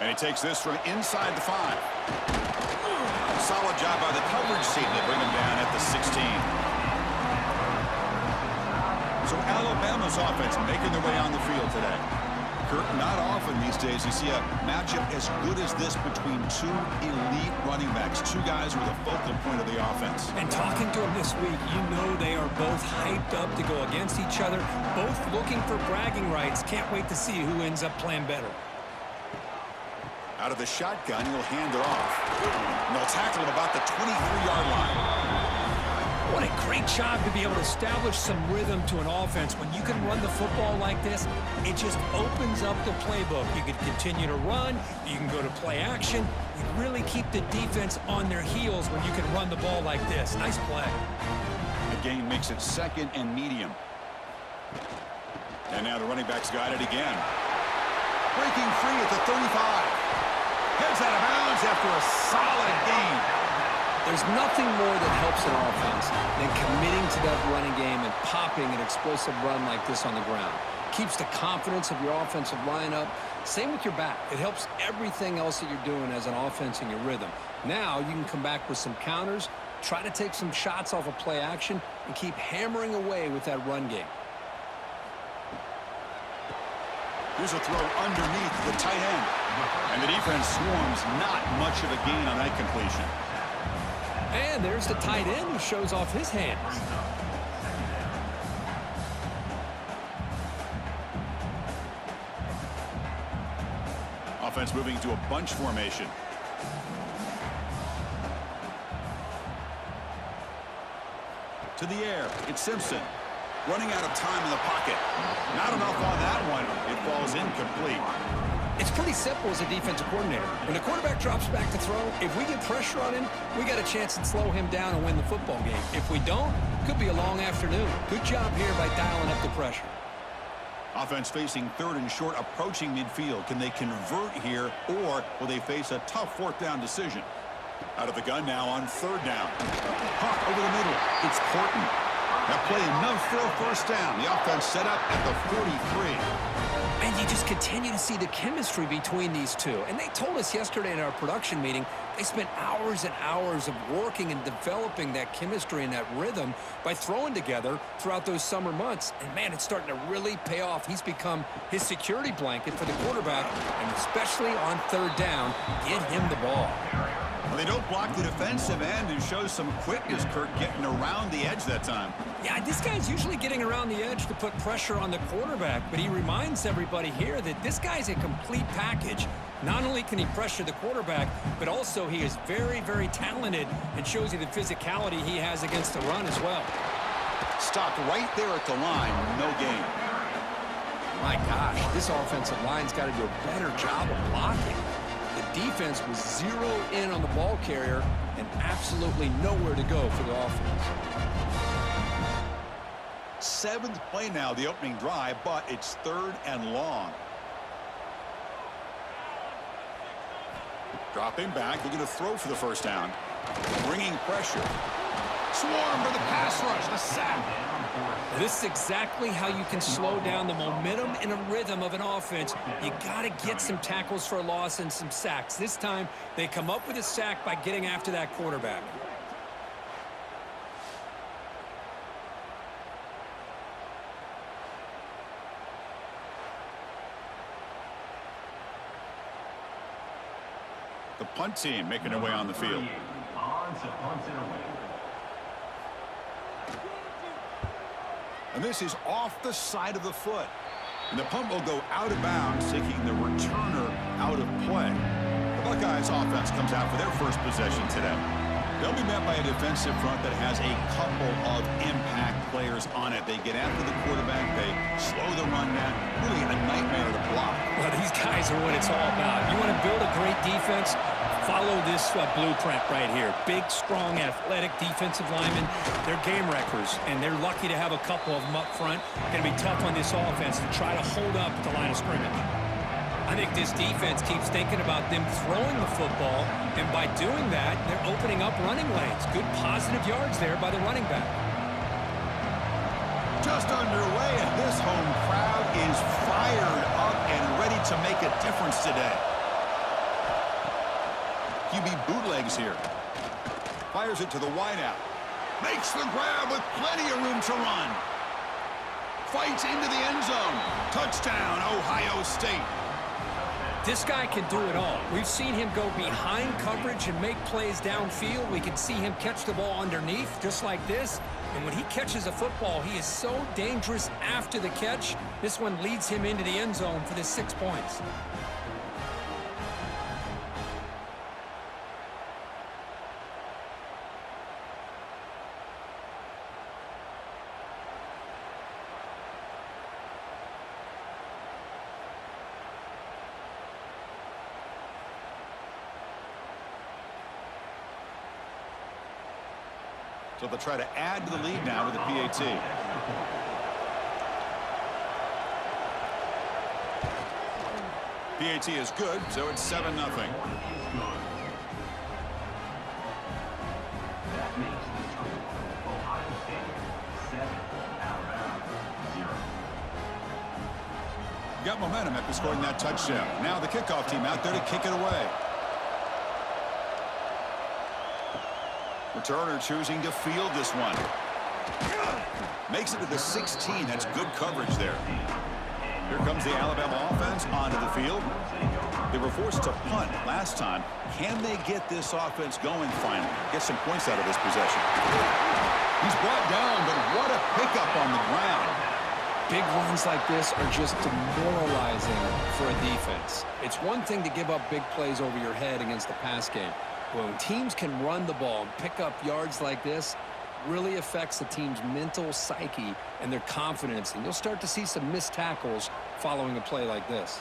And he takes this from inside the 5. Solid job by the coverage team. They bring him down at the 16. So Alabama's offense making their way on the field today. Kurt, not often these days you see a matchup as good as this between two elite running backs, two guys who are the focal point of the offense. And talking to them this week, you know they are both hyped up to go against each other, both looking for bragging rights. Can't wait to see who ends up playing better. Out of the shotgun, he'll hand it off. And they'll tackle him about the 23-yard line. What a great job to be able to establish some rhythm to an offense. When you can run the football like this, it just opens up the playbook. You can continue to run. You can go to play action. You really keep the defense on their heels when you can run the ball like this. Nice play. The gain makes it 2nd and medium. And now the running back's got it again. Breaking free at the 35. Heads out of bounds after a solid gain. There's nothing more that helps an offense than committing to that running game and popping an explosive run like this on the ground. Keeps the confidence of your offensive line up. Same with your back. It helps everything else that you're doing as an offense in your rhythm. Now you can come back with some counters, try to take some shots off of play action, and keep hammering away with that run game. Here's a throw underneath the tight end. And the defense swarms not much of a gain on that completion. And there's the tight end who shows off his hands. Offense moving into a bunch formation. To the air, it's Simpson. Running out of time in the pocket. Not enough on that one. It falls incomplete. It's pretty simple as a defensive coordinator. When the quarterback drops back to throw, if we get pressure on him, we got a chance to slow him down and win the football game. If we don't, it could be a long afternoon. Good job here by dialing up the pressure. Offense facing 3rd and short, approaching midfield. Can they convert here, or will they face a tough 4th down decision? Out of the gun now on 3rd down. Caught over the middle. It's Horton. That play enough for a 1st down. The offense set up at the 43. And you just continue to see the chemistry between these two. And they told us yesterday in our production meeting, they spent hours and hours of working and developing that chemistry and that rhythm by throwing together throughout those summer months. And, man, it's starting to really pay off. He's become his security blanket for the quarterback, and especially on 3rd down, get him the ball. Well, they don't block the defensive end and show some quickness, Kirk, getting around the edge that time. Yeah, this guy's usually getting around the edge to put pressure on the quarterback, but he reminds everybody here that this guy's a complete package. Not only can he pressure the quarterback, but also he is very, very talented and shows you the physicality he has against the run as well. Stopped right there at the line, no gain. My gosh, this offensive line's got to do a better job of blocking. The defense was zeroed in on the ball carrier and absolutely nowhere to go for the offense. 7th play now, the opening drive, but it's 3rd and long. Dropping back, looking to throw for the 1st down. Bringing pressure. Swarm for the pass rush, a sack. This is exactly how you can slow down the momentum and a rhythm of an offense. You got to get some tackles for a loss and some sacks. This time, they come up with a sack by getting after that quarterback. The punt team making their way on the field. And this is off the side of the foot. And the punt will go out of bounds, taking the returner out of play. The Buckeyes offense comes out for their first possession today. They'll be met by a defensive front that has a couple of impact players on it. They get after the quarterback. They slow the run down. Really a nightmare to block. Well, these guys are what it's all about. You want to build a great defense? Follow this blueprint right here. Big, strong, athletic defensive linemen. They're game wreckers, and they're lucky to have a couple of them up front. Going to be tough on this offense to try to hold up at the line of scrimmage. I think this defense keeps thinking about them throwing the football, and by doing that, they're opening up running lanes. Good positive yards there by the running back. Just underway, and this home crowd is fired up and ready to make a difference today. QB bootlegs here. Fires it to the wideout. Makes the grab with plenty of room to run. Fights into the end zone. Touchdown, Ohio State. This guy can do it all. We've seen him go behind coverage and make plays downfield. We can see him catch the ball underneath, just like this. And when he catches a football, he is so dangerous after the catch. This one leads him into the end zone for the 6 points. So they'll try to add to the lead now with the PAT. PAT is good, so it's 7-0. Got momentum after scoring that touchdown. Now the kickoff team out there to kick it away. Returner choosing to field this one. Makes it to the 16. That's good coverage there. Here comes the Alabama offense onto the field. They were forced to punt last time. Can they get this offense going finally? Get some points out of this possession. He's brought down, but what a pickup on the ground. Big runs like this are just demoralizing for a defense. It's one thing to give up big plays over your head against the pass game. When teams can run the ball and pick up yards like this, really affects the team's mental psyche and their confidence. And you'll start to see some missed tackles following a play like this.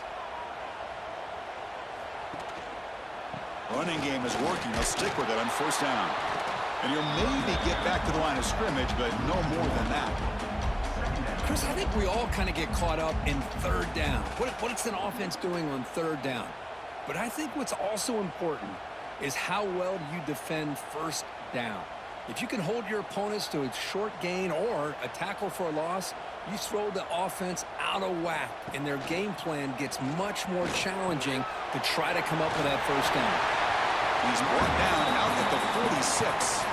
Running game is working. They'll stick with it on first down. And he'll maybe get back to the line of scrimmage, but no more than that. Chris, I think we all kind of get caught up in third down. What's an offense doing on third down? But I think what's also important is how well you defend first down. If you can hold your opponents to a short gain or a tackle for a loss, you throw the offense out of whack, and their game plan gets much more challenging to try to come up with that first down. He's brought down out at the 46.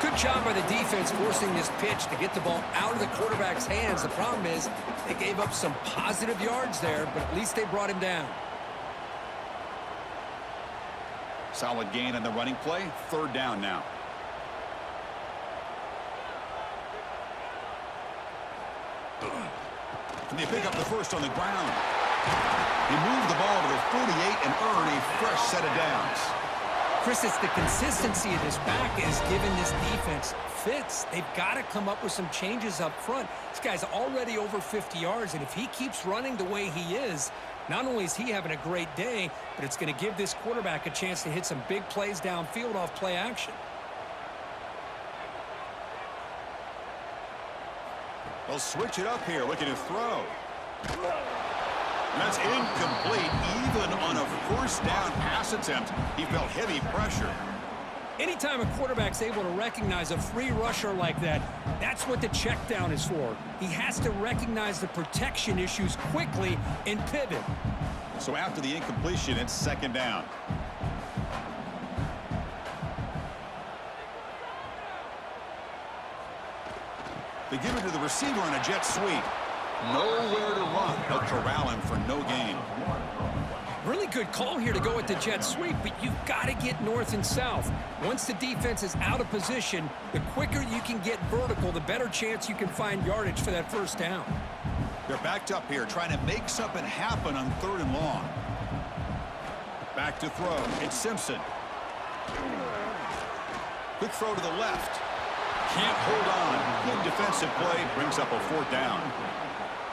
Good job by the defense forcing this pitch to get the ball out of the quarterback's hands. The problem is they gave up some positive yards there, but at least they brought him down. Solid gain on the running play. Third down now. Can they pick up the first on the ground? He moved the ball to the 48 and earned a fresh set of downs. Chris, it's the consistency of this back is giving this defense fits. They've got to come up with some changes up front. This guy's already over 50 yards, and if he keeps running the way he is, not only is he having a great day, but it's going to give this quarterback a chance to hit some big plays downfield off play action. They'll switch it up here, looking to throw. That's incomplete. Even on a first down pass attempt, he felt heavy pressure. Anytime a quarterback's able to recognize a free rusher like that, that's what the check down is for. He has to recognize the protection issues quickly and pivot. So after the incompletion, it's second down. They give it to the receiver on a jet sweep. Nowhere to run. They'll corral him for no gain. Really good call here to go with the jet sweep, but you've got to get north and south. Once the defense is out of position, the quicker you can get vertical, the better chance you can find yardage for that first down. They're backed up here, trying to make something happen on third and long. Back to throw. It's Simpson. Quick throw to the left. Can't hold on. Good defensive play. Brings up a fourth down.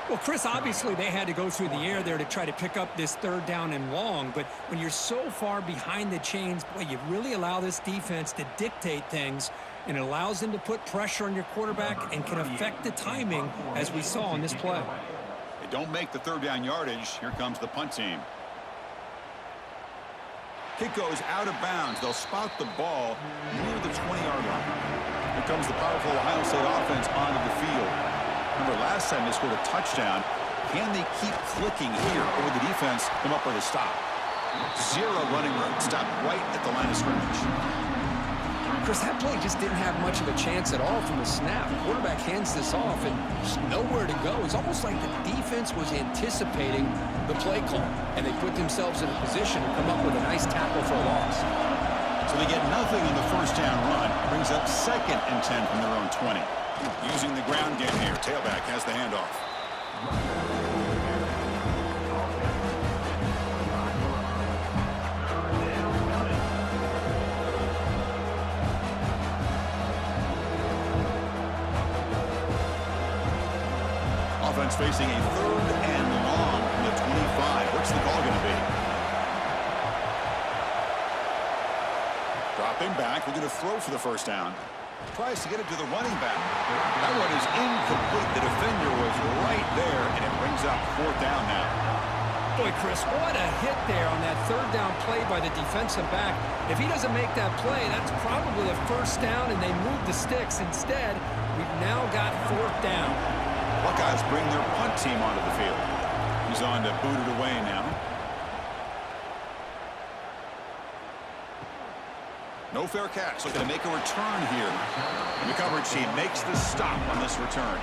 Well, Chris, obviously they had to go through the air there to try to pick up this third down and long, but when you're so far behind the chains, boy, you really allow this defense to dictate things, and it allows them to put pressure on your quarterback and can affect the timing, as we saw on this play. They don't make the third down yardage. Here comes the punt team. Kick goes out of bounds. They'll spot the ball near the 20-yard line. Here comes the powerful Ohio State offense onto the field. Remember, last time they scored a touchdown. Can they keep clicking here, or will the defense come up with a stop? Zero running room. Stopped right at the line of scrimmage. Chris, that play just didn't have much of a chance at all from the snap. Quarterback hands this off and just nowhere to go. It's almost like the defense was anticipating the play call, and they put themselves in a position to come up with a nice tackle for a loss. So they get nothing in the first down run. Brings up 2nd and 10 from their own 20. Using the ground game here. Tailback has the handoff. Offense facing a 3rd and long from the 25. What's the call going to be? Dropping back. We're going to throw for the first down. Tries to get it to the running back. That one is incomplete. The defender was right there, and it brings up 4th down now. Boy, Chris, what a hit there on that 3rd down play by the defensive back. If he doesn't make that play, that's probably a first down, and they move the sticks. Instead, we've now got 4th down. Buckeyes bring their punt team onto the field. He's on to boot it away now. No fair catch. Looking to make a return here. And the coverage team makes the stop on this return.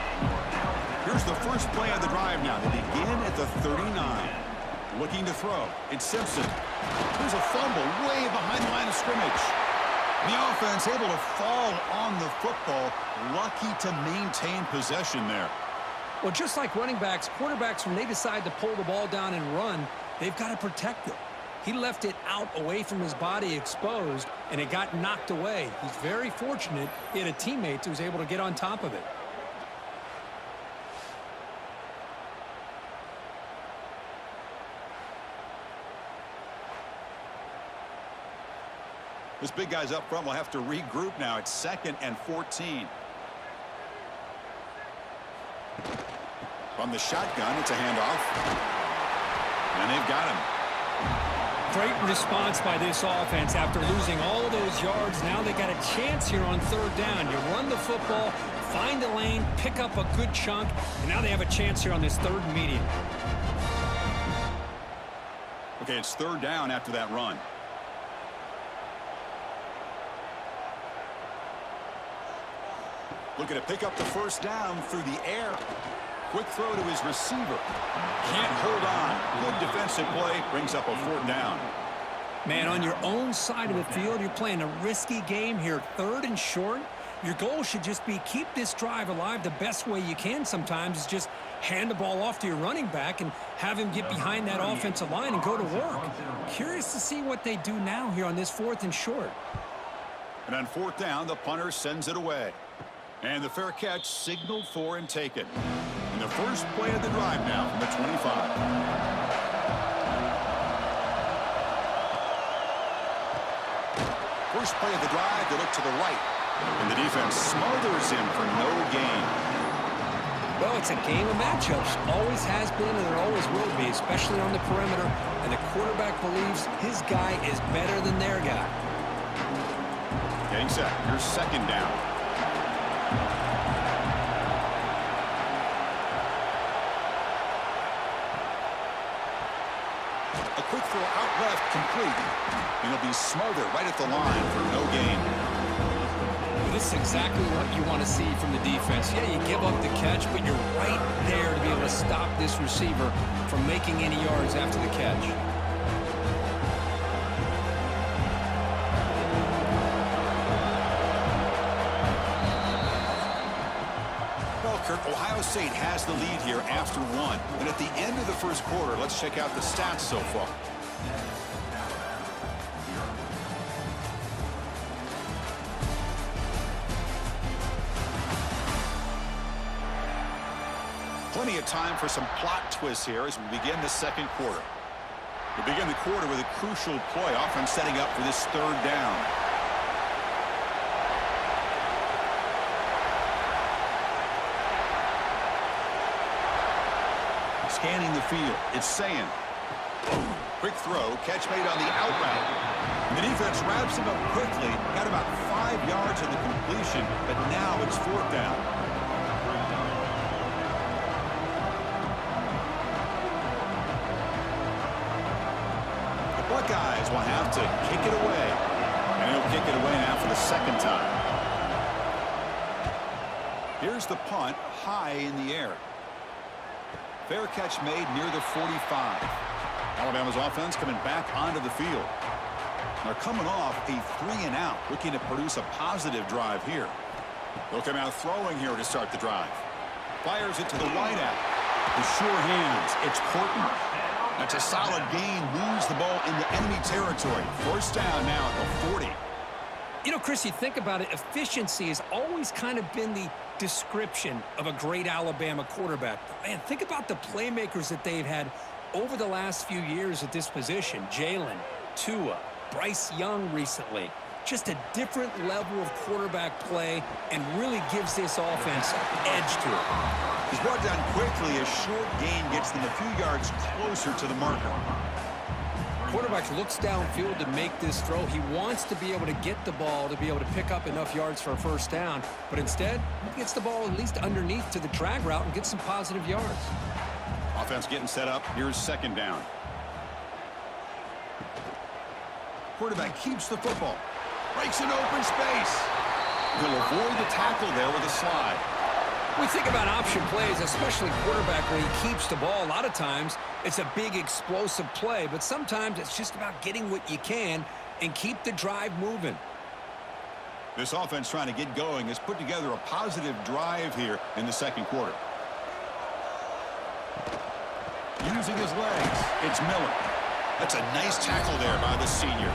Here's the first play of the drive now. They begin at the 39. Looking to throw. It's Simpson. There's a fumble way behind the line of scrimmage. The offense able to fall on the football. Lucky to maintain possession there. Well, just like running backs, quarterbacks, when they decide to pull the ball down and run, they've got to protect it. He left it out away from his body exposed, and it got knocked away. He's very fortunate he had a teammate who was able to get on top of it. This big guy's up front will have to regroup now. It's 2nd and 14. From the shotgun, it's a handoff. And they've got him. Great response by this offense after losing all those yards. Now they got a chance here on 3rd down. You run the football, find a lane, pick up a good chunk, and now they have a chance here on this 3rd and medium. Okay, it's 3rd down after that run. Looking to pick up the first down through the air. Quick throw to his receiver. Can't hold on. Good defensive play. Brings up a 4th down. Man, on your own side of the field, you're playing a risky game here. 3rd and short. Your goal should just be keep this drive alive the best way you can sometimes is just hand the ball off to your running back and have him get behind that offensive line and go to work. Curious to see what they do now here on this 4th and short. And on 4th down, the punter sends it away. And the fair catch signaled for and taken. And the first play of the drive now from the 25. First play of the drive, they look to the right. And the defense smothers him for no gain. Well, it's a game of matchups. Always has been and it always will be, especially on the perimeter. And the quarterback believes his guy is better than their guy. Getting set. Here's 2nd down. A quick throw out left, complete. And he'll be smothered right at the line for no gain. This is exactly what you want to see from the defense. Yeah, you give up the catch, but you're right there to be able to stop this receiver from making any yards after the catch. Well, Kirk, Ohio State has the lead here after 1. And at the end of the first quarter, let's check out the stats so far. Plenty of time for some plot twists here as we begin the 2nd quarter. We begin the quarter with a crucial play, often setting up for this 3rd down. Scanning the field, it's Sayin. Quick throw, catch made on the out route. And the defense wraps him up quickly. Got about 5 yards of the completion, but now it's 4th down. Buckeyes will have to kick it away. And he'll kick it away now for the second time. Here's the punt, high in the air. Fair catch made near the 45. Alabama's offense coming back onto the field. They're coming off a 3-and-out, looking to produce a positive drive here. They'll come out throwing here to start the drive. Fires it to the wideout. The sure hands. It's Horton. That's a solid gain. Moves the ball into enemy territory. First down now at the 40. You know, Chris, you think about it, efficiency has always kind of been the description of a great Alabama quarterback. But, man, think about the playmakers that they've had over the last few years at this position. Jalen, Tua, Bryce Young recently. Just a different level of quarterback play and really gives this offense edge to it. He's brought down quickly. A short gain gets them a few yards closer to the marker. Quarterback looks downfield to make this throw. He wants to be able to get the ball to be able to pick up enough yards for a first down. But instead, he gets the ball at least underneath to the drag route and gets some positive yards. Offense getting set up. Here's second down. Quarterback keeps the football. Breaks an open space. He'll avoid the tackle there with a slide. We think about option plays, especially quarterback, when he keeps the ball. A lot of times, it's a big explosive play, but sometimes it's just about getting what you can and keep the drive moving. This offense trying to get going has put together a positive drive here in the second quarter. Using his legs, it's Miller. That's a nice tackle there by the senior.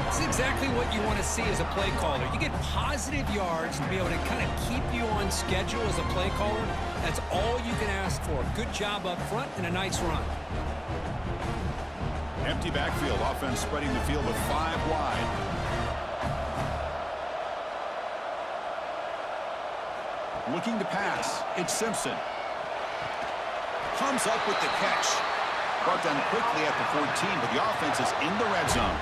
It's exactly what you want to see as a play caller. You get positive yards to be able to kind of keep you on schedule as a play caller. That's all you can ask for. Good job up front and a nice run. Empty backfield. Offense spreading the field with 5 wide. Looking to pass. It's Simpson. Comes up with the catch. Brought down quickly at the 14, but the offense is in the red zone.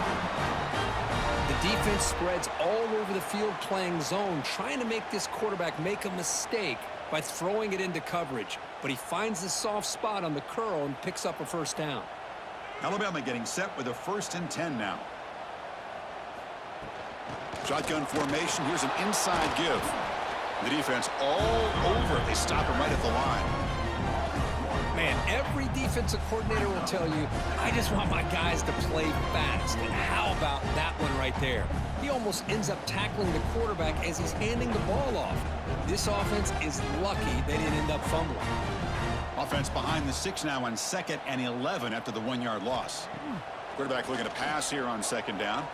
The defense spreads all over the field playing zone, trying to make this quarterback make a mistake by throwing it into coverage. But he finds the soft spot on the curl and picks up a first down. Alabama getting set with a 1st and 10 now. Shotgun formation. Here's an inside give. The defense all over it. They stop him right at the line. Man, every defensive coordinator will tell you, I just want my guys to play fast. And how about that one right there? He almost ends up tackling the quarterback as he's handing the ball off. This offense is lucky they didn't end up fumbling. Offense behind the 6 now on 2nd and 11 after the 1-yard loss. Quarterback looking to pass here on 2nd down.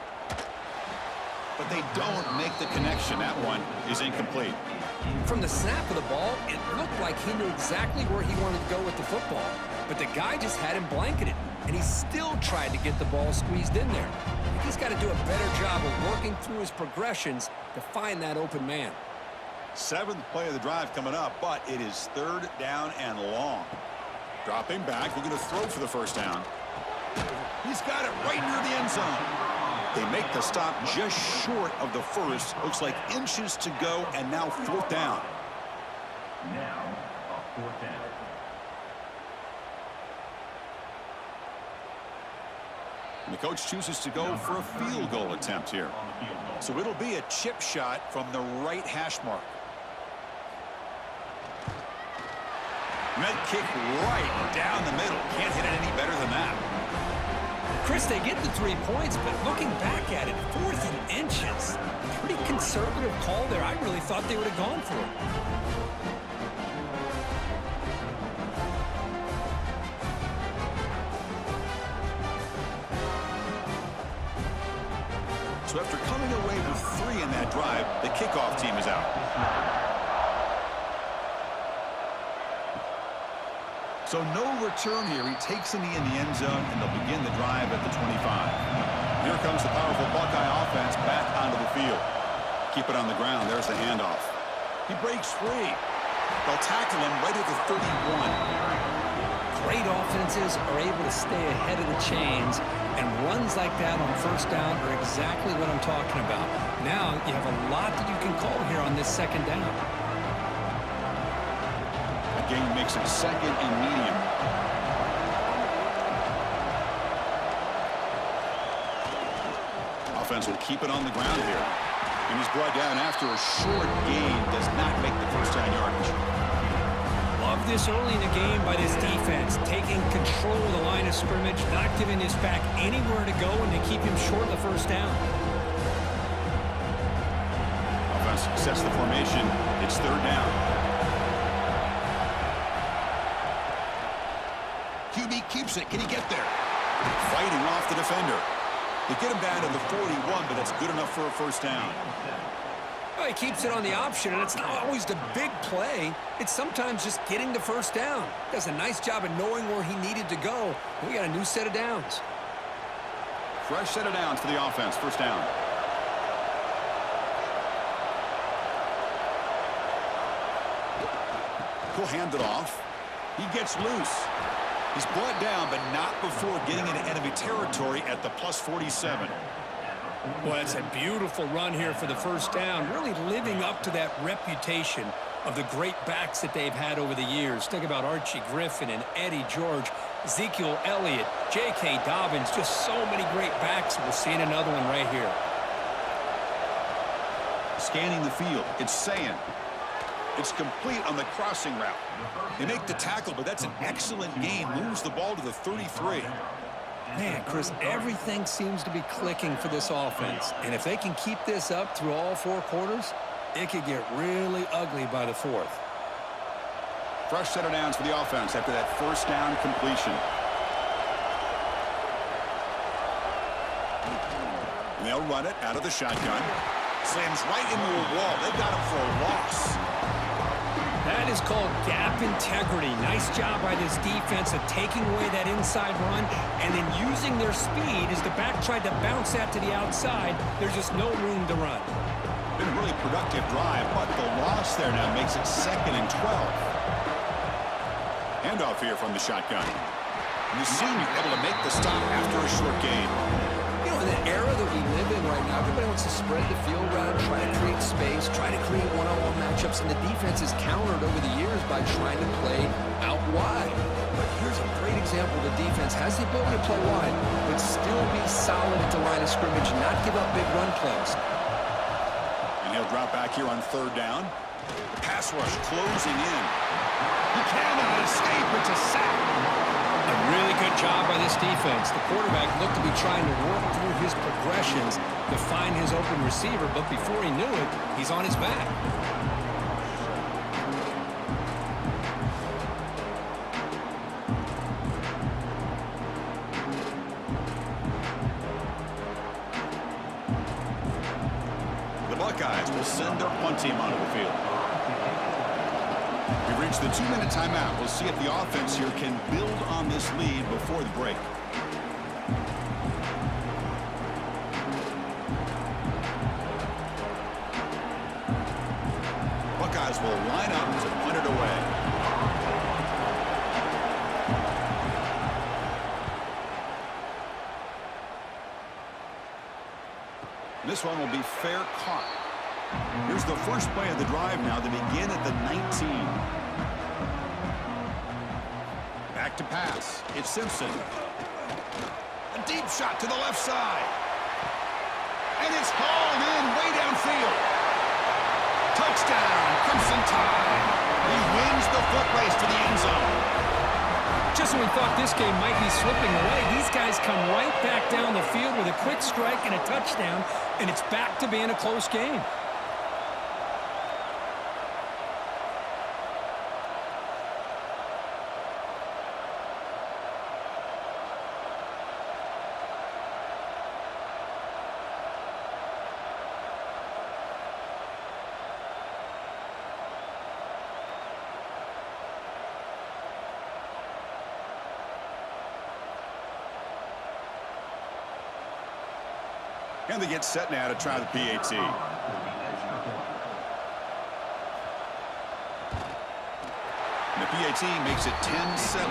But they don't make the connection. That one is incomplete. From the snap of the ball, it looked like he knew exactly where he wanted to go with the football. But the guy just had him blanketed, and he still tried to get the ball squeezed in there. I think he's got to do a better job of working through his progressions to find that open man. 7th play of the drive coming up, but it is 3rd down and long. Dropping back, looking to throw for the first down. He's got it right near the end zone. They make the stop just short of the first. Looks like inches to go, and now 4th down. Now, a 4th down. And the coach chooses to go for a field goal attempt here. So it'll be a chip shot from the right hash mark. And that kick right down the middle. Can't hit it any better than that. Chris, they get the 3 points, but looking back at it, 4th and inches. Pretty conservative call there. I really thought they would have gone for it. So after coming away with 3 in that drive, the kickoff team is out. So no return here. He takes in the end zone, and they'll begin the drive at the 25. Here comes the powerful Buckeye offense back onto the field. Keep it on the ground. There's the handoff. He breaks free. They'll tackle him right at the 31. Great offenses are able to stay ahead of the chains, and runs like that on first down are exactly what I'm talking about. Now you have a lot that you can call here on this 2nd down. Gain makes it 2nd and medium. offense will keep it on the ground here. And he's brought down after a short gain. Does not make the first down yardage. Love this early in the game by this defense. Taking control of the line of scrimmage, not giving this back anywhere to go, and they keep him short of the first down. Offense sets the formation. It's third down. QB keeps it. Can he get there? Fighting off the defender. They get him down to the 41, but that's good enough for a first down. Well, he keeps it on the option, and it's not always the big play. It's sometimes just getting the first down. Does a nice job of knowing where he needed to go. We got a new set of downs. Fresh set of downs for the offense. First down. He'll hand it off. He gets loose. He's brought down, but not before getting into enemy territory at the plus 47. Well, it's a beautiful run here for the first down, really living up to that reputation of the great backs that they've had over the years. Think about Archie Griffin and Eddie George, Ezekiel Elliott, J.K. Dobbins, just so many great backs. We're seeing another one right here. Scanning the field, it's saying it's complete on the crossing route. They make the tackle, but that's an excellent gain. Moves the ball to the 33. Man, Chris, everything seems to be clicking for this offense. And if they can keep this up through all four quarters, it could get really ugly by the fourth. Fresh set of downs for the offense after that first down completion. And they'll run it out of the shotgun. Slams right into a wall. They got him for a loss. That is called gap integrity. Nice job by this defense of taking away that inside run and then using their speed as the back tried to bounce that to the outside. There's just no room to run. Been a really productive drive, but the loss there now makes it 2nd and 12. Handoff here from the shotgun. And the senior able to make the stop after a short gain. You know, in the era that we live in right now, everybody wants to spread the field around, try to create space, try to create one-on-one matchups, and the defense is countered over the years by trying to play out wide. But here's a great example. The defense has the ability to play wide, but still be solid at the line of scrimmage, not give up big run plays. And he'll drop back here on third down. The pass rush closing in. He cannot escape. It's a sack. A really good job by this defense. The quarterback looked to be trying to work through his progressions to find his open receiver, but before he knew it, he's on his back. The Buckeyes will send their punt team onto the field. We've reached the 2-minute timeout. We'll see if the offense here can build on this lead before the break. Buckeyes will line up to punt it away. This one will be fair caught. Here's the first play of the drive now. They begin at the 19. Back to pass. It's Simpson. A deep shot to the left side. And it's hauled in way downfield. Touchdown, Crimson Tide. He wins the foot race to the end zone. Just when we thought this game might be slipping away, these guys come right back down the field with a quick strike and a touchdown, and it's back to being a close game. And they get set now to try the PAT. And the PAT makes it 10-7.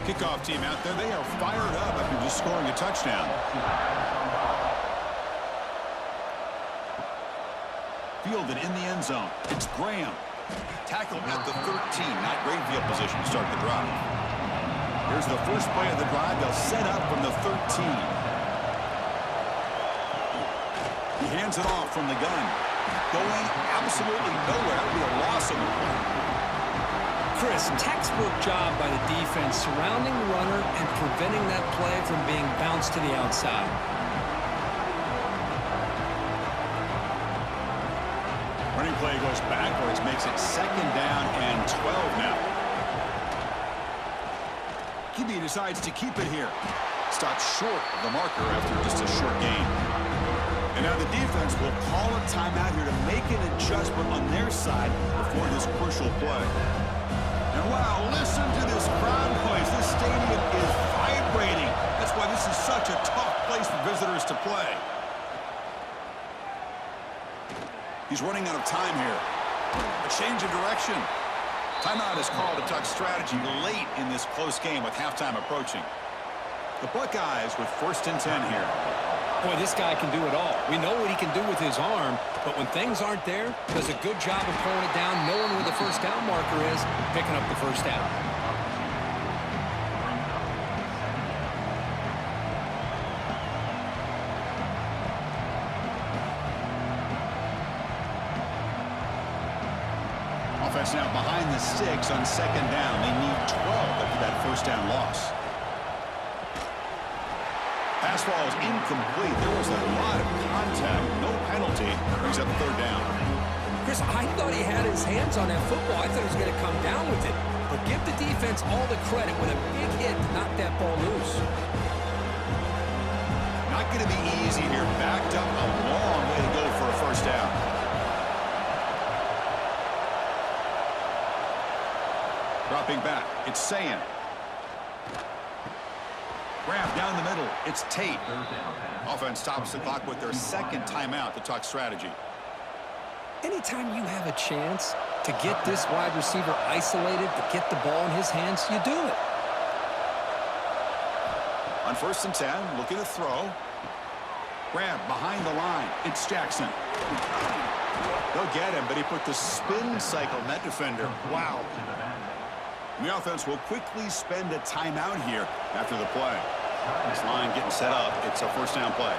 Kickoff team out there. They are fired up after just scoring a touchdown. Fielded in the end zone. It's Graham. Tackled at the 13. Not great field position to start the drive. Here's the first play of the drive. They'll set up from the 13. He hands it off from the gun. Going absolutely nowhere. It'll be a loss of the play. Chris, textbook job by the defense surrounding the runner and preventing that play from being bounced to the outside. Running play goes backwards, makes it 2nd down and 12 now. QB decides to keep it here. Stops short of the marker after just a short gain. And now the defense will call a timeout here to make an adjustment on their side before this crucial play. And wow, listen to this crowd noise. This stadium is vibrating. That's why this is such a tough place for visitors to play. He's running out of time here. A change of direction. Timeout is called to tuck strategy late in this close game with halftime approaching. The Buckeyes with 1st and 10 here. Boy, this guy can do it all. We know what he can do with his arm, but when things aren't there, does a good job of pulling it down, knowing where the first down marker is, picking up the first down. Offense now behind the 6 on 2nd down. They need 12 after that first down loss. Pass ball is incomplete. There was a lot of contact. No penalty. Brings up 3rd down. Chris, I thought he had his hands on that football. I thought he was going to come down with it. But give the defense all the credit with a big hit to knock that ball loose. Not going to be easy here. Backed up a long way to go for a first down. Dropping back. It's Sayin. Grab down the middle. It's Tate. Offense stops the clock with their 2nd timeout to talk strategy. Anytime you have a chance to get this wide receiver isolated, to get the ball in his hands, you do it. On 1st and 10, looking to throw. Grab behind the line. It's Jackson. They'll get him, but he put the spin cycle on that defender. Wow. And the offense will quickly spend a timeout here after the play. This line getting set up. It's a first down play.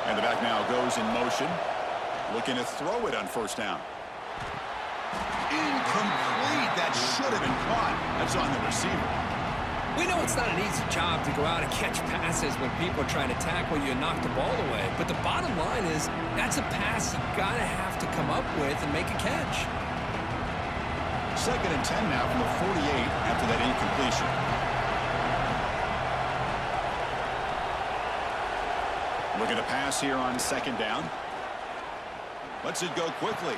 And the back now goes in motion. Looking to throw it on first down. Incomplete. That should have been caught. That's on the receiver. We know it's not an easy job to go out and catch passes when people are trying to tackle you and knock the ball away. But the bottom line is that's a pass you got to have to come up with and make a catch. 2nd and 10 now from the 48 after that incompletion. Looking to pass here on 2nd down. Lets it go quickly.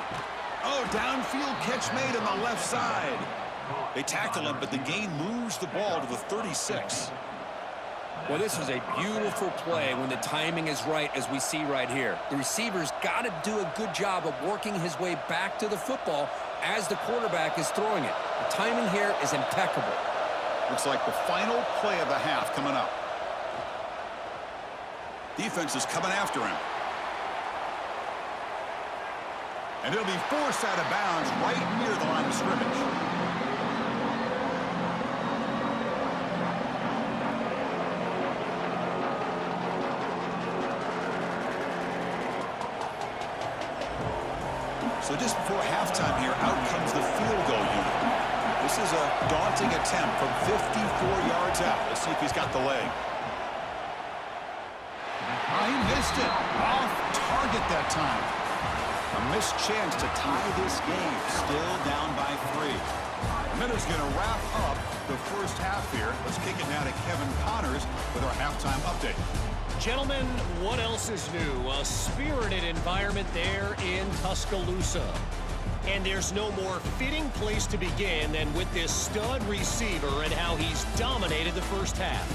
Oh, downfield catch made on the left side. They tackle him, but the gain moves the ball to the 36. Well, this is a beautiful play when the timing is right, as we see right here. The receiver's got to do a good job of working his way back to the football as the quarterback is throwing it. The timing here is impeccable. Looks like the final play of the half coming up. Defense is coming after him. And he'll be forced out of bounds right near the line of scrimmage. So just before halftime here, out comes the field goal unit. This is a daunting attempt from 54 yards out. Let's see if he's got the leg. Oh, he missed it. Off target that time. A missed chance to tie this game. Still down by 3. Minutes going to wrap up the first half here. Let's kick it now to Kevin Connors with our halftime update. Gentlemen, what else is new? A spirited environment there in Tuscaloosa. And there's no more fitting place to begin than with this stud receiver and how he's dominated the first half.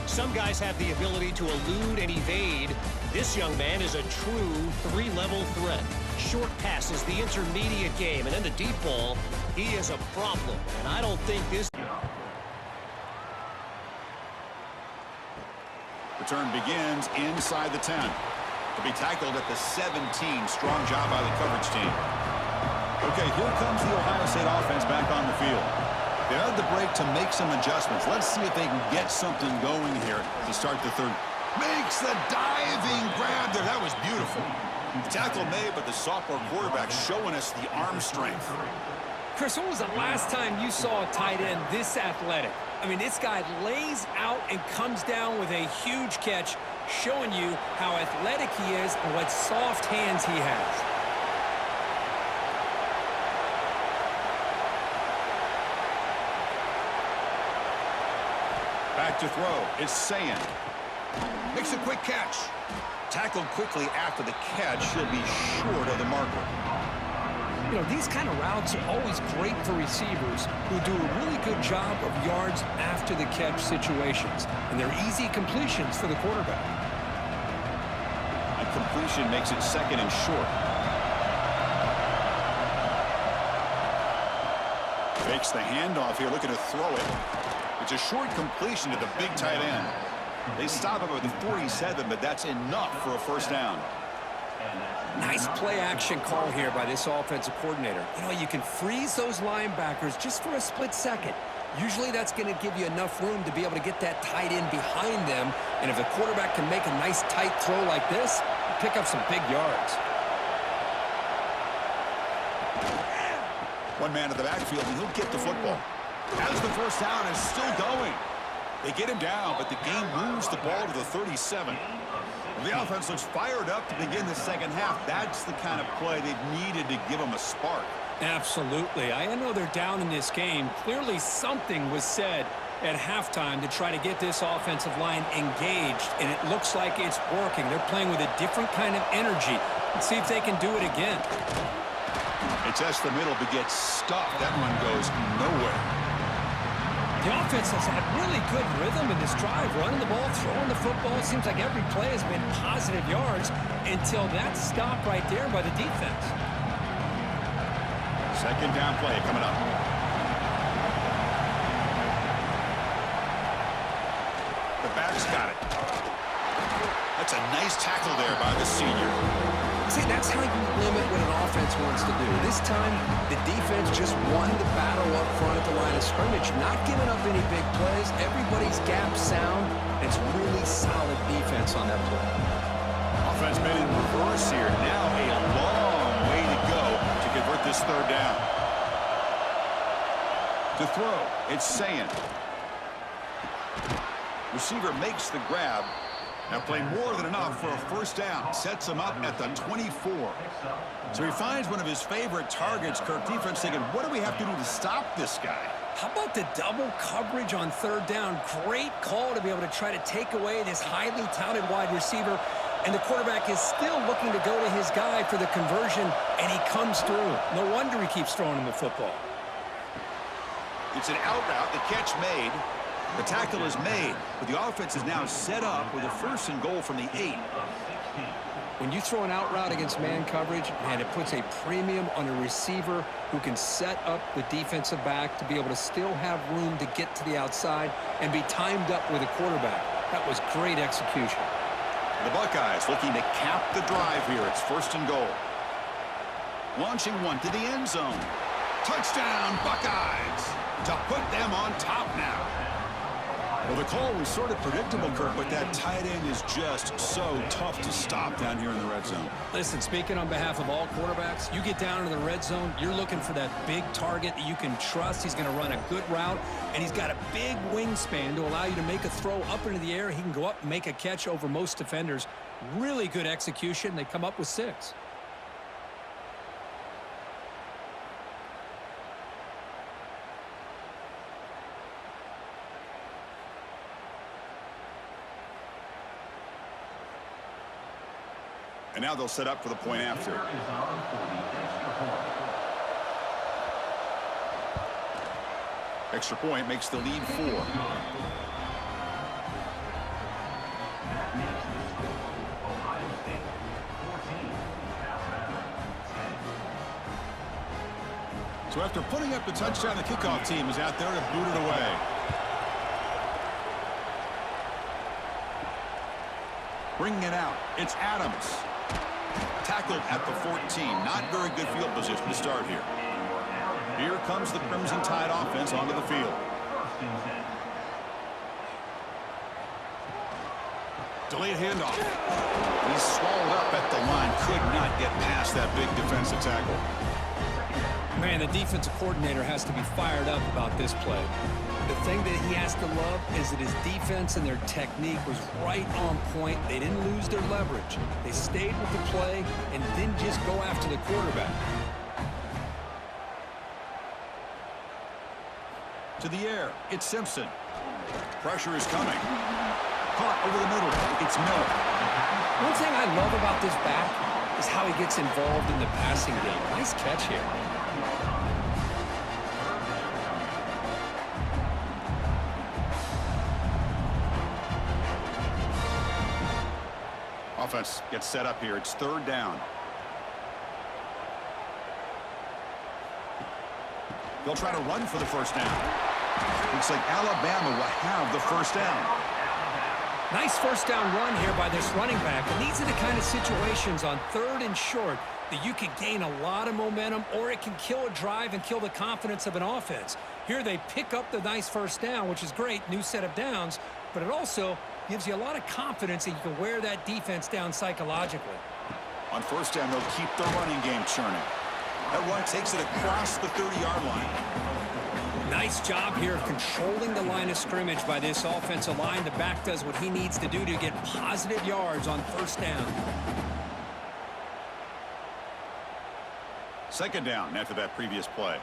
Some guys have the ability to elude and evade. This young man is a true 3-level threat. Short passes, the intermediate game, and then the deep ball, he is a problem. And I don't think this... Return begins inside the 10. To be tackled at the 17. Strong job by the coverage team. Okay, here comes the Ohio State offense back on the field. They had the break to make some adjustments. Let's see if they can get something going here to start the third. Makes the diving grab there. That was beautiful. The tackle made, but the sophomore quarterback showing us the arm strength. Chris, when was the last time you saw a tight end this athletic? I mean, this guy lays out and comes down with a huge catch, showing you how athletic he is and what soft hands he has. Back to throw. It's Sand. Makes a quick catch. Tackled quickly after the catch. Should be short of the marker. You know, these kind of routes are always great for receivers who do a really good job of yards after the catch situations. And they're easy completions for the quarterback. A completion makes it second and short. Fakes the handoff here, looking to throw it. It's a short completion to the big tight end. They stop him at the 47, but that's enough for a first down. Nice play action call here by this offensive coordinator. You know, you can freeze those linebackers just for a split second. Usually that's going to give you enough room to be able to get that tight end behind them. And if the quarterback can make a nice tight throw like this, pick up some big yards. One man in the backfield, and he'll get the football. As the first down is still going. They get him down, but the game moves the ball to the 37. The offense looks fired up to begin the second half. That's the kind of play they've needed to give them a spark. Absolutely. I know they're down in this game. Clearly something was said at halftime to try to get this offensive line engaged, and it looks like it's working. They're playing with a different kind of energy. Let's see if they can do it again. They test the middle but get stuffed. That one goes nowhere. The offense has had really good rhythm in this drive, running the ball, throwing the football. It seems like every play has been positive yards until that stop right there by the defense. Second down play coming up. The back's got it. That's a nice tackle there by the senior. See, that's how you limit what an offense wants to do. This time, the defense just won the battle up front at the line of scrimmage, not giving up any big plays. Everybody's gap sound. It's really solid defense on that play. Offense made in reverse here. Now a long way to go to convert this third down. To throw, it's Sand. Receiver makes the grab. Now play more than enough for a first down. Sets him up at the 24. So he finds one of his favorite targets. Kirk defense thinking, what do we have to do to stop this guy? How about the double coverage on third down? Great call to be able to try to take away this highly touted wide receiver. And the quarterback is still looking to go to his guy for the conversion, and he comes through. No wonder he keeps throwing him the football. It's an out route. The catch made. The tackle is made, but the offense is now set up with a first and goal from the 8. When you throw an out route against man coverage, man, it puts a premium on a receiver who can set up the defensive back to be able to still have room to get to the outside and be timed up with a quarterback. That was great execution. The Buckeyes looking to cap the drive here. It's first and goal. Launching one to the end zone. Touchdown, Buckeyes, to put them on top now. Well, the call was sort of predictable, Kirk, but that tight end is just so tough to stop down here in the red zone. Listen, speaking on behalf of all quarterbacks, you get down into the red zone, you're looking for that big target that you can trust. He's going to run a good route, and he's got a big wingspan to allow you to make a throw up into the air. He can go up and make a catch over most defenders. Really good execution. They come up with 6. And now they'll set up for the point after. Extra point makes the lead 4. So after putting up the touchdown, the kickoff team is out there to boot it away. Bringing it out, it's Adams. Tackled at the 14. Not very good field position to start here. Here comes the Crimson Tide offense onto the field. Delayed handoff. He's swallowed up at the line. Could not get past that big defensive tackle. Man, the defensive coordinator has to be fired up about this play. The thing that he has to love is that his defense and their technique was right on point. They didn't lose their leverage. They stayed with the play and didn't just go after the quarterback. To the air, it's Simpson. Pressure is coming. Caught over the middle. It's Miller. One thing I love about this back is how he gets involved in the passing game. Nice catch here. Offense gets set up here. It's third down. They'll try to run for the first down. Looks like Alabama will have the first down. Nice first down run here by this running back. And these are the kind of situations on third and short that you can gain a lot of momentum, or it can kill a drive and kill the confidence of an offense. Here they pick up the nice first down, which is great, new set of downs, but it also gives you a lot of confidence that you can wear that defense down psychologically. On first down, they'll keep the running game churning. That run takes it across the 30-yard line. Nice job here of controlling the line of scrimmage by this offensive line. The back does what he needs to do to get positive yards on first down. Second down after that previous play.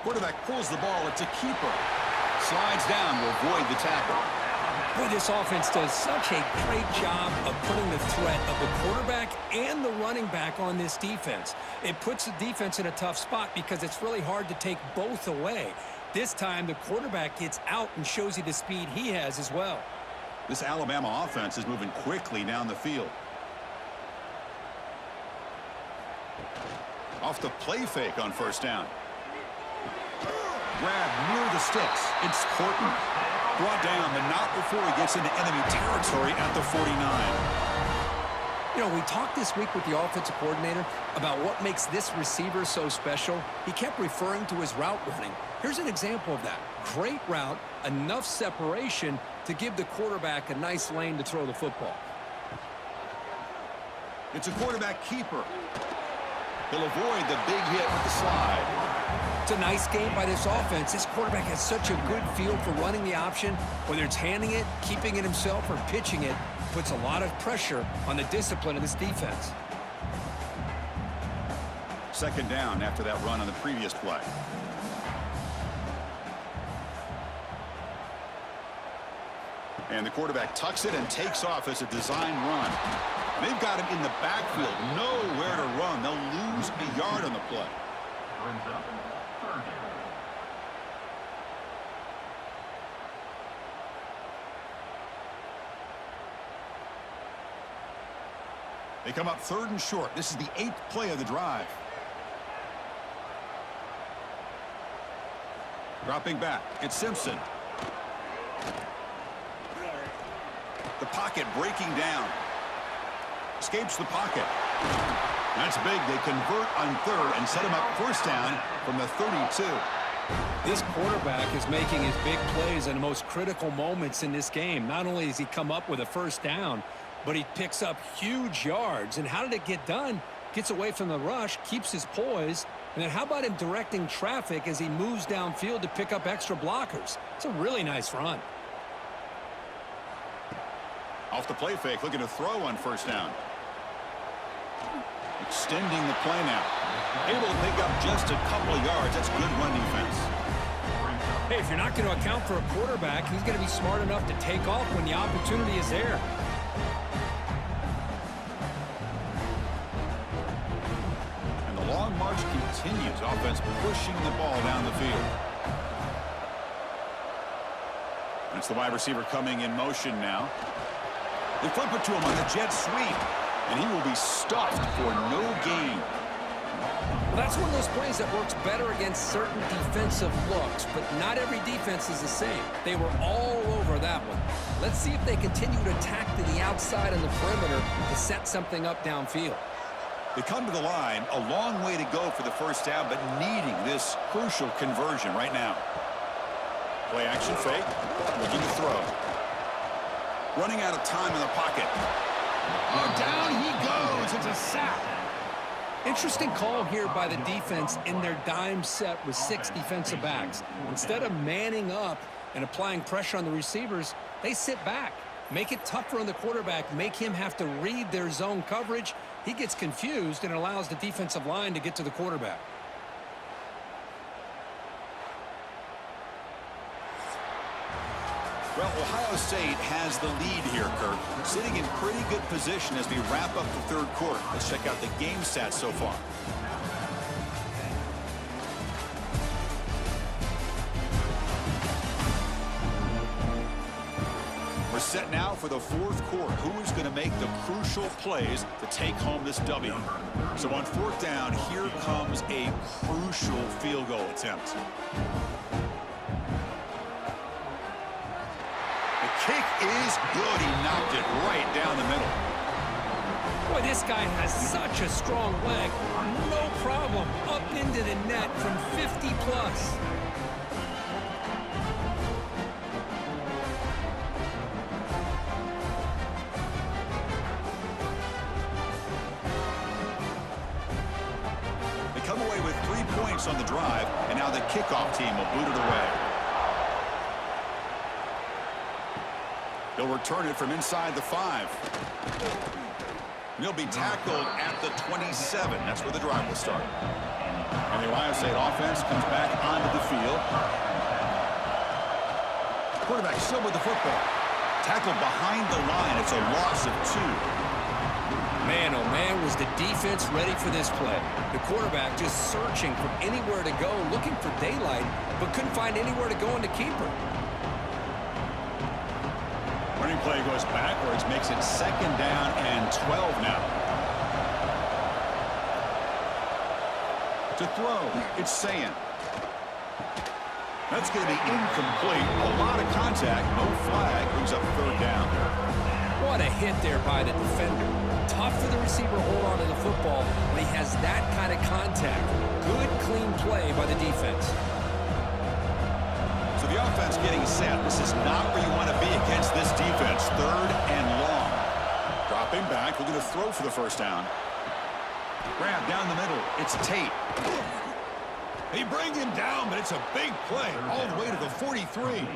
Quarterback pulls the ball. It's a keeper. Slides down to avoid the tackle. Boy, this offense does such a great job of putting the threat of the quarterback and the running back on this defense. It puts the defense in a tough spot because it's really hard to take both away. This time, the quarterback gets out and shows you the speed he has as well. This Alabama offense is moving quickly down the field. Off the play fake on first down. Grab near the sticks. It's Horton. Brought down, but not before he gets into enemy territory at the 49. You know, we talked this week with the offensive coordinator about what makes this receiver so special. He kept referring to his route running. Here's an example of that. Great route, enough separation to give the quarterback a nice lane to throw the football. It's a quarterback keeper. He'll avoid the big hit with the slide. It's a nice game by this offense. This quarterback has such a good feel for running the option. Whether it's handing it, keeping it himself, or pitching it, puts a lot of pressure on the discipline of this defense. Second down after that run on the previous play. And the quarterback tucks it and takes off as a design run. They've got him in the backfield, nowhere to run. They'll lose a yard on the play. They come up third and short. This is the 8th play of the drive. Dropping back, it's Simpson. The pocket breaking down. Escapes the pocket. That's big. They convert on third and set him up first down from the 32. This quarterback is making his big plays in the most critical moments in this game. Not only does he come up with a first down, but he picks up huge yards. And how did it get done? Gets away from the rush, keeps his poise, and then how about him directing traffic as he moves downfield to pick up extra blockers? It's a really nice run. Off the play fake, looking to throw on first down. Extending the play now. Able to pick up just a couple of yards. That's good run defense. Hey, if you're not going to account for a quarterback, he's going to be smart enough to take off when the opportunity is there. And the long march continues. Offense pushing the ball down the field. It's the wide receiver coming in motion now. They flip it to him on the jet sweep, and he will be stuffed for no gain. Well, that's one of those plays that works better against certain defensive looks, but not every defense is the same. They were all over that one. Let's see if they continue to attack to the outside on the perimeter to set something up downfield. They come to the line, a long way to go for the first down, but needing this crucial conversion right now. Play action fake, looking to throw. Running out of time in the pocket. Oh, down he goes. It's a sack. Interesting call here by the defense in their dime set with 6 defensive backs. Instead of manning up and applying pressure on the receivers, they sit back, make it tougher on the quarterback, make him have to read their zone coverage. He gets confused and allows the defensive line to get to the quarterback. Well, Ohio State has the lead here, Kirk. Sitting in pretty good position as we wrap up the third quarter. Let's check out the game stats so far. We're set now for the fourth quarter. Who is going to make the crucial plays to take home this W? So on fourth down, here comes a crucial field goal attempt. Kick is good. He knocked it right down the middle. Boy, this guy has such a strong leg. No problem. Up into the net from 50 plus. They come away with 3 points on the drive, and now the kickoff team will boot it away. They'll return it from inside the 5. He'll be tackled at the 27. That's where the drive will start. And the Ohio State offense comes back onto the field. Quarterback still with the football. Tackled behind the line. It's a loss of 2. Man, oh man, was the defense ready for this play. The quarterback just searching for anywhere to go, looking for daylight, but couldn't find anywhere to go in the keeper. Running play goes backwards, makes it 2nd down and 12 now. To throw, it's Sayin. That's going to be incomplete. A lot of contact, no flag, brings up 3rd down. What a hit there by the defender. Tough for the receiver to hold on to the football when he has that kind of contact. Good, clean play by the defense. So the offense getting set. This is not where you want to be against this defense. 3rd and long. Dropping back, looking to throw for the first down. Grab down the middle. It's Tate. They bring him down, but it's a big play all the way to the 43.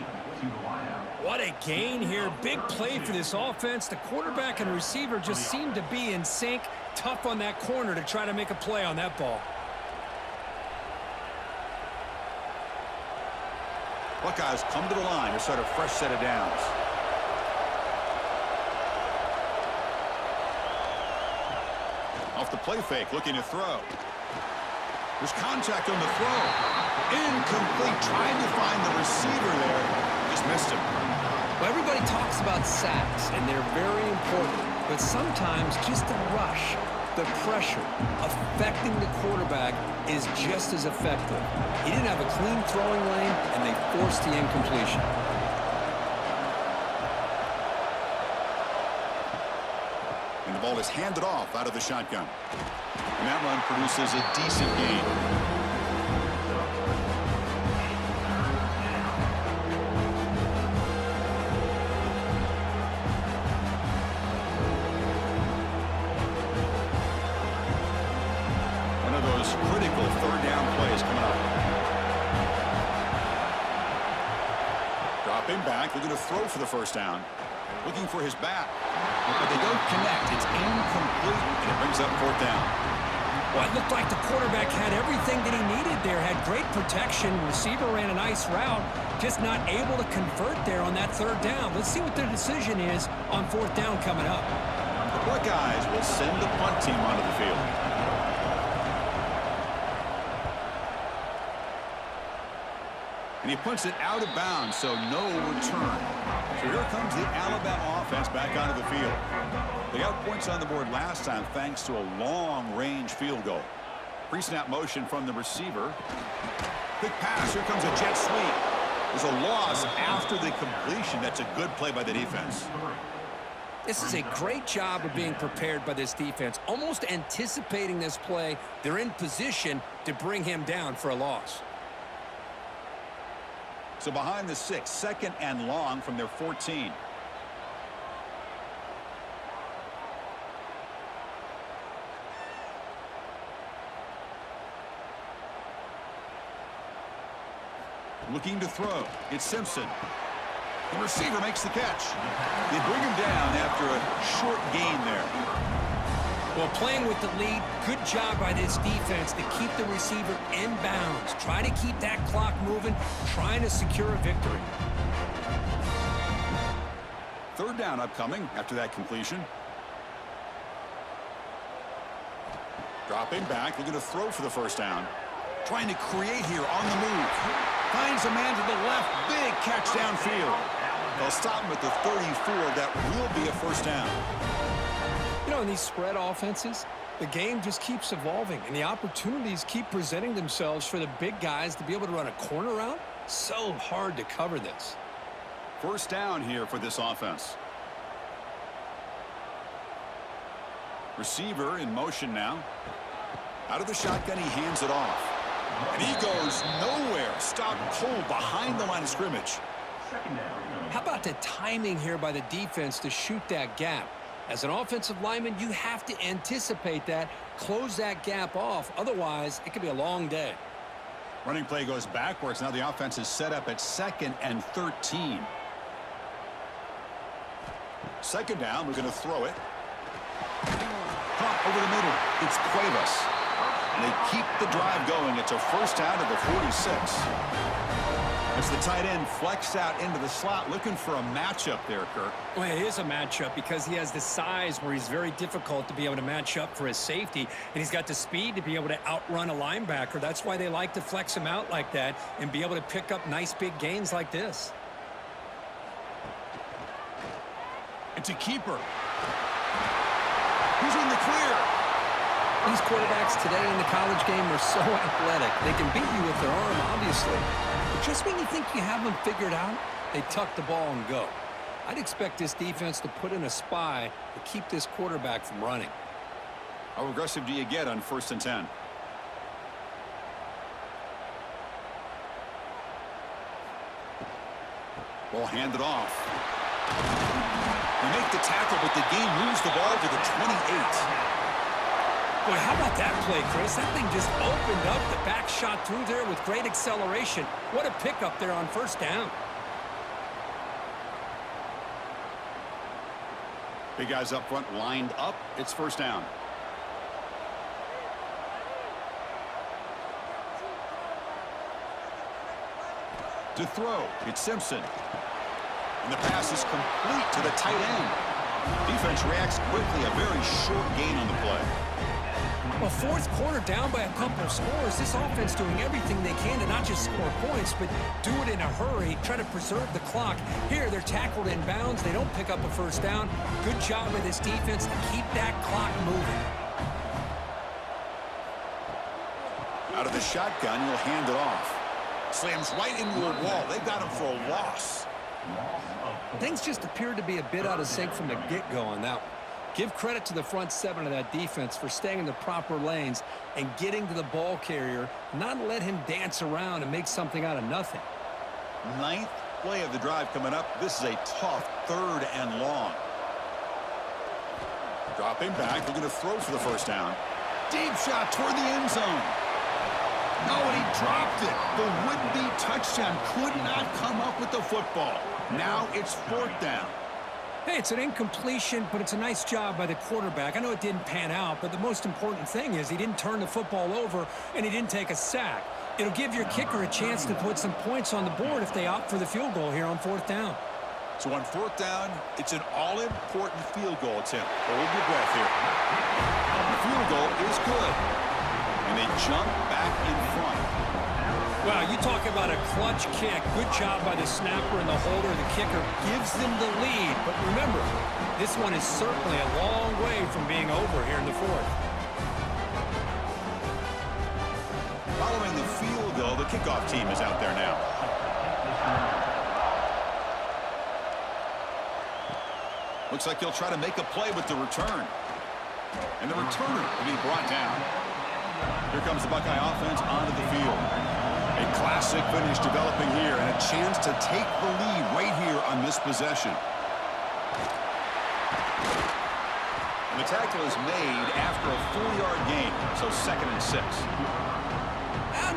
What a gain here. Big play for this offense. The quarterback and receiver just seem to be in sync. Tough on that corner to try to make a play on that ball. Buckeyes come to the line to start a fresh set of downs. Off the play fake, looking to throw. There's contact on the throw. Incomplete, trying to find the receiver there. Just missed him. Well, everybody talks about sacks, and they're very important. But sometimes just the rush, the pressure, affecting the quarterback is just as effective. He didn't have a clean throwing lane, and they forced the incompletion. And the ball is handed off out of the shotgun. And that run produces a decent gain. Critical 3rd down plays coming up. Dropping back, looking to throw for the first down. Looking for his back. But they don't connect. It's incomplete, and it brings up 4th down. Well, it looked like the quarterback had everything that he needed there. Had great protection. Receiver ran a nice route. Just not able to convert there on that 3rd down. Let's see what their decision is on 4th down coming up. The Buckeyes will send the punt team onto the field. And he puts it out of bounds, so no return. So here comes the Alabama offense back onto the field. They got points on the board last time thanks to a long-range field goal. Pre-snap motion from the receiver. Quick pass. Here comes a jet sweep. There's a loss after the completion. That's a good play by the defense. This is a great job of being prepared by this defense. Almost anticipating this play. They're in position to bring him down for a loss. So behind the 6, 2nd and long from their 14. Looking to throw. It's Simpson. The receiver makes the catch. They bring him down after a short gain there. Well, playing with the lead, good job by this defense to keep the receiver in bounds. Try to keep that clock moving, trying to secure a victory. 3rd down upcoming after that completion. Dropping back, looking to throw for the 1st down. Trying to create here on the move. Finds a man to the left. Big catch downfield. They'll stop him at the 34. That will be a 1st down. You know, in these spread offenses, the game just keeps evolving, and the opportunities keep presenting themselves for the big guys to be able to run a corner route. So hard to cover this. 1st down here for this offense. Receiver in motion now. Out of the shotgun, he hands it off. And he goes nowhere. Stopped cold behind the line of scrimmage. How about the timing here by the defense to shoot that gap? As an offensive lineman, you have to anticipate that, close that gap off. Otherwise, it could be a long day. Running play goes backwards. Now the offense is set up at 2nd and 13. 2nd down, we're going to throw it. Pop over the middle. It's Cuevas. And they keep the drive going. It's a 1st down to the 46. As the tight end flexed out into the slot, looking for a matchup there, Kirk. Well, it is a matchup because he has the size where he's very difficult to be able to match up for his safety, and he's got the speed to be able to outrun a linebacker. That's why they like to flex him out like that and be able to pick up nice big gains like this. It's a keeper. Who's in the clear? These quarterbacks today in the college game are so athletic. They can beat you with their arm, obviously. But just when you think you have them figured out, they tuck the ball and go. I'd expect this defense to put in a spy to keep this quarterback from running. How aggressive do you get on 1st and 10? Ball handed off. They make the tackle, but the game moves the ball to the 28. Boy, how about that play, Chris? That thing just opened up. The back shot through there with great acceleration. What a pickup there on 1st down. Big guys up front lined up. It's 1st down. To throw, it's Simpson. And the pass is complete to the tight end. Defense reacts quickly. A very short gain on the play. Well, 4th quarter down by a couple of scores. This offense doing everything they can to not just score points, but do it in a hurry, try to preserve the clock. Here, they're tackled in bounds. They don't pick up a 1st down. Good job by this defense to keep that clock moving. Out of the shotgun, he'll hand it off. Slams right into a wall. They got him for a loss. Things just appeared to be a bit out of sync from the get-go on that one. Give credit to the front 7 of that defense for staying in the proper lanes and getting to the ball carrier, not let him dance around and make something out of nothing. 9th play of the drive coming up. This is a tough 3rd and long. Dropping back, looking to throw for the 1st down. Deep shot toward the end zone. No, and he dropped it. The would-be touchdown could not come up with the football. Now it's 4th down. Hey, it's an incompletion, but it's a nice job by the quarterback. I know it didn't pan out, but the most important thing is he didn't turn the football over and he didn't take a sack. It'll give your kicker a chance to put some points on the board if they opt for the field goal here on 4th down. So on 4th down, it's an all-important field goal attempt. Hold your breath here. The field goal is good. And they jump back in front. Wow, you talk about a clutch kick. Good job by the snapper and the holder. The kicker gives them the lead. But remember, this one is certainly a long way from being over here in the 4th. the kickoff team is out there now. Looks like he'll try to make a play with the return. And the returner will be brought down. Here comes the Buckeye offense onto the field. A classic finish developing here and a chance to take the lead right here on this possession. And the tackle is made after a 4-yard gain, so 2nd and 6.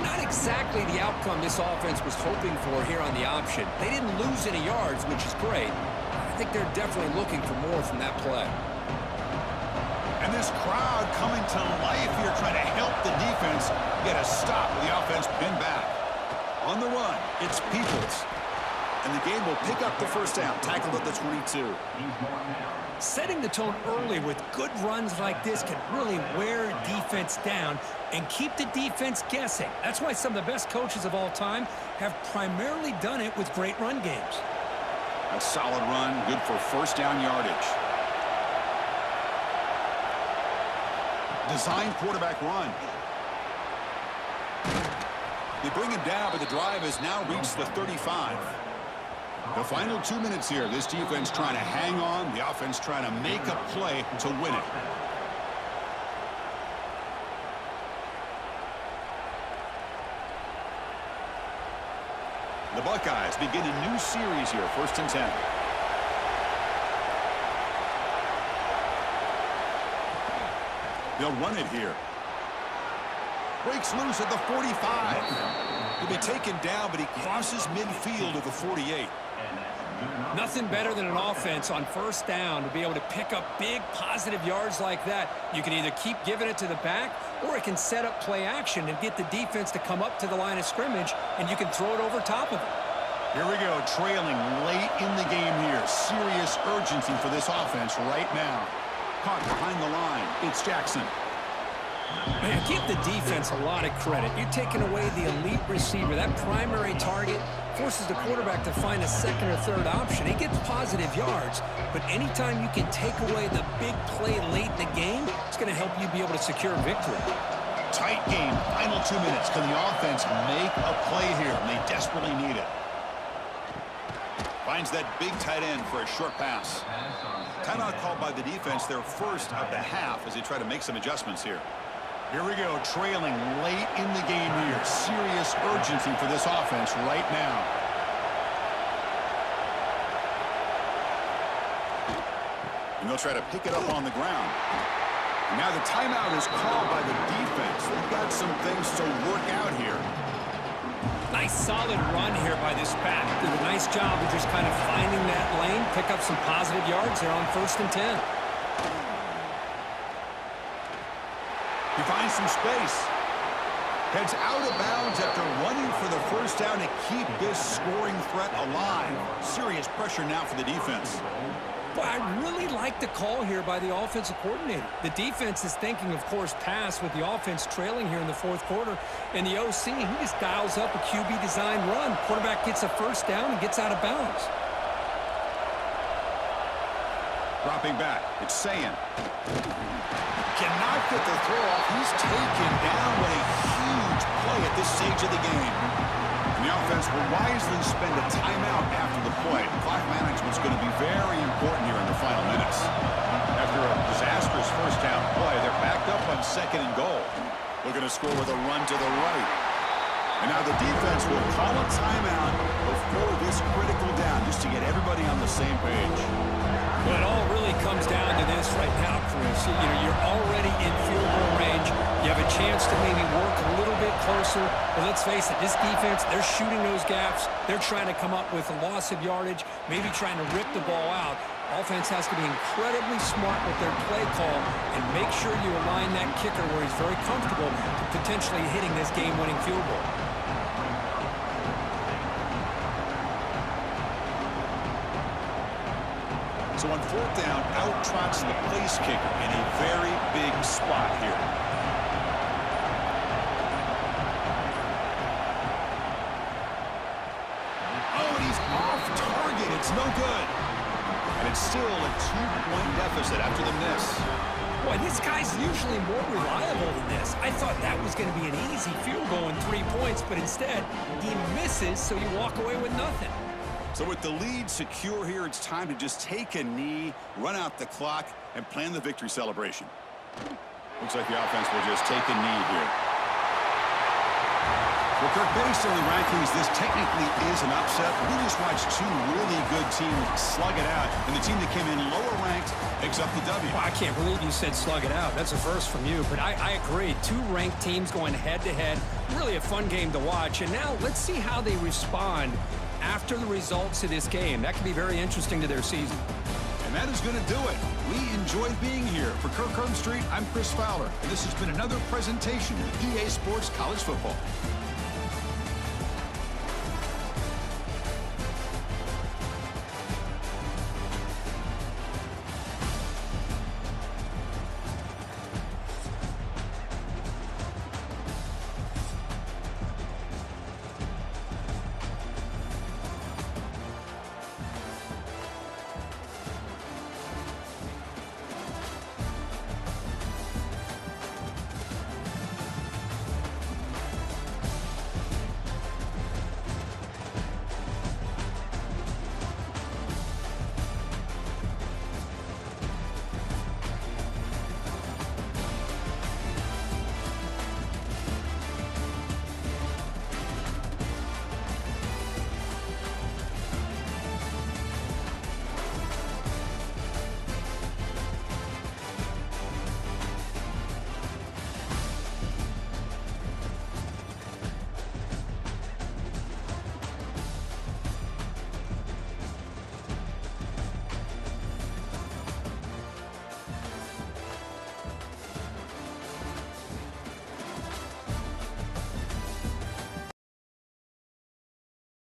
Not exactly the outcome this offense was hoping for here on the option. They didn't lose any yards, which is great. I think they're definitely looking for more from that play. And this crowd coming to life here, trying to help the defense get a stop with the offense pinned back. On the run, it's Peoples. And the game will pick up the first down, tackled at the 22. Setting the tone early with good runs like this can really wear defense down and keep the defense guessing. That's why some of the best coaches of all time have primarily done it with great run games. A solid run, good for first down yardage. Design quarterback run. They bring him down, but the drive has now reached the 35. The final 2 minutes here. This defense trying to hang on. The offense trying to make a play to win it. The Buckeyes begin a new series here. 1st and 10. They'll run it here. Breaks loose at the 45. He'll be taken down, but he crosses midfield at the 48. Nothing better than an offense on first down to be able to pick up big positive yards like that. You can either keep giving it to the back, or it can set up play action and get the defense to come up to the line of scrimmage, and you can throw it over top of it. Here we go, trailing late in the game here. Serious urgency for this offense right now. Caught behind the line. It's Jackson. Man, give the defense a lot of credit. You're taking away the elite receiver. That primary target forces the quarterback to find a second or third option. He gets positive yards, but anytime you can take away the big play late in the game, it's going to help you be able to secure victory. Tight game, final 2 minutes. Can the offense make a play here? And they desperately need it. Finds that big tight end for a short pass. Timeout called by the defense, their first of the half, as they try to make some adjustments here. Here we go, trailing late in the game here. Serious urgency for this offense right now. And they'll try to pick it up on the ground. And now the timeout is called by the defense. They've got some things to work out here. Nice solid run here by this back. Did a nice job of just kind of finding that lane, pick up some positive yards there on 1st and 10. He finds some space. Heads out of bounds after running for the first down to keep this scoring threat alive. Serious pressure now for the defense. But I really like the call here by the offensive coordinator. The defense is thinking, of course, pass with the offense trailing here in the 4th quarter. And the OC, he just dials up a QB design run. Quarterback gets a first down and gets out of bounds. Dropping back, it's Sayin. Cannot get the throw off. He's taken down with a huge play at this stage of the game. And the offense will wisely spend a timeout after the play. Clock management's going to be very important here in the final minutes. After a disastrous first down play, they're backed up on 2nd and goal. Looking to score with a run to the right. And now the defense will call a timeout before this critical down, just to get everybody on the same page. Well, it all really comes down to this right now, Chris. You're already in field goal range. You have a chance to maybe work a little bit closer. But let's face it, this defense, they're shooting those gaps. They're trying to come up with a loss of yardage, maybe trying to rip the ball out. Offense has to be incredibly smart with their play call and make sure you align that kicker where he's very comfortable to potentially hitting this game-winning field goal. So on 4th down, out trots the place kicker in a very big spot here. Oh, and he's off target. It's no good. And it's still a 2-point deficit after the miss. Boy, this guy's usually more reliable than this. I thought that was going to be an easy field goal in 3 points, but instead, he misses, so you walk away with nothing. So with the lead secure here, it's time to just take a knee, run out the clock, and plan the victory celebration. Looks like the offense will just take a knee here. Well, Kirk, based on the rankings, this technically is an upset. We just watched two really good teams slug it out, and the team that came in lower ranked picks up the W. Well, I can't believe you said slug it out. That's a first from you, but I agree. Two ranked teams going head-to-head. Really a fun game to watch, and now let's see how they respond after the results of this game. That could be very interesting to their season. And that is going to do it. We enjoyed being here. For Kirk Herbstreit, I'm Chris Fowler, and this has been another presentation of EA Sports College Football.